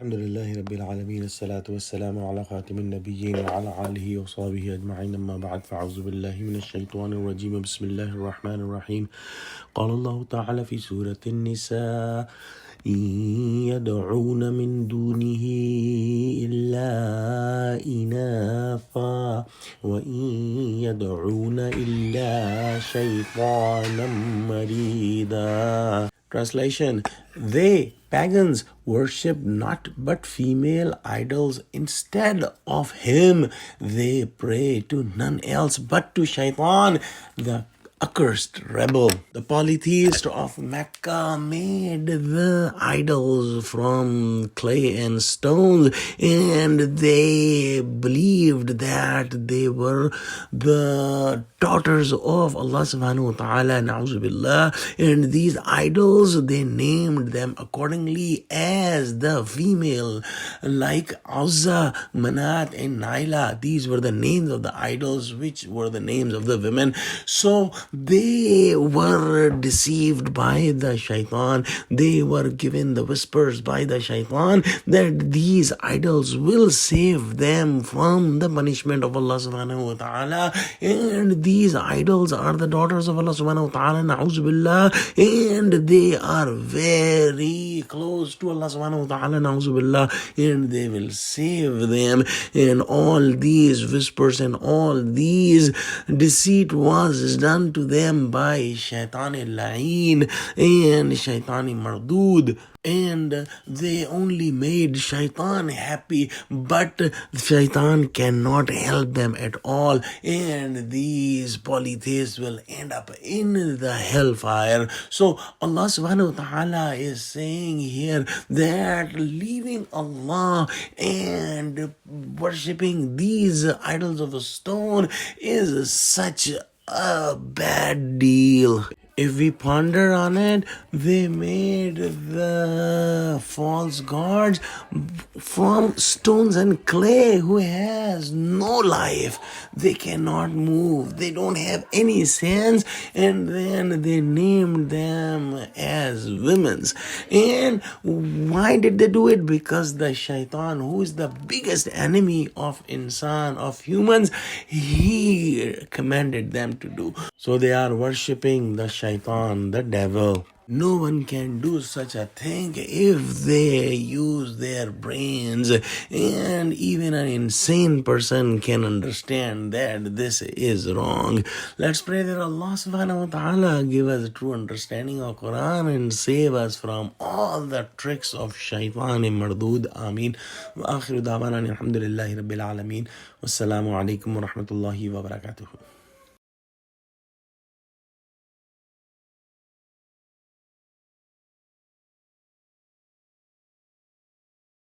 الحمد لله رب العالمين الصلاة والسلام على خاتم النبيين وعلى آله وصحبه أجمعين أما بعد فأعوذ بالله من الشيطان الرجيم بسم الله الرحمن الرحيم قال الله تعالى في سورة النساء إن يدعون من دونه إلا إناثا وإن يدعون إلا شيطانا مريدا. Translation: They, pagans, worship not but female idols instead of him. They pray to none else but to Shaitan, the accursed rebel. The polytheists of Mecca made the idols from clay and stones, and they believed that they were the daughters of Allah subhanahu wa ta'ala, na'uzu billah, and these idols, they named them accordingly as the female, like Uzza, Manat, and Naila. These were the names of the idols, which were the names of the women. So they were deceived by the shaitan. They were given the whispers by the shaitan that these idols will save them from the punishment of Allah subhanahu wa ta'ala, and these idols are the daughters of Allah subhanahu wa ta'ala, na'uzu billah, and they are very close to Allah subhanahu wa ta'ala, na'uzu billah, and they will save them. And all these whispers and all these deceit was done to them by Shaitan al-La'een and Shaitan al-Mardud, and they only made Shaitan happy, but Shaitan cannot help them at all, and these polytheists will end up in the hellfire. So Allah subhanahu wa ta'ala is saying here that leaving Allah and worshipping these idols of a stone is such a bad deal. If we ponder on it, they made the false gods from stones and clay who has no life. They cannot move. They don't have any sense. And then they named them as women's. And why did they do it? Because the shaitan, who is the biggest enemy of insan, of humans, he commanded them to do. So they are worshipping the shaitan, the devil. No one can do such a thing if they use their brains, and even an insane person can understand that this is wrong. Let's pray that Allah subhanahu wa ta'ala give us a true understanding of Quran and save us from all the tricks of shaitan and mardud. Ameen. Wa akhiru da'wana alhamdulillahi rabbil alameen. Wassalamu alaikum wa rahmatullahi wa barakatuhu.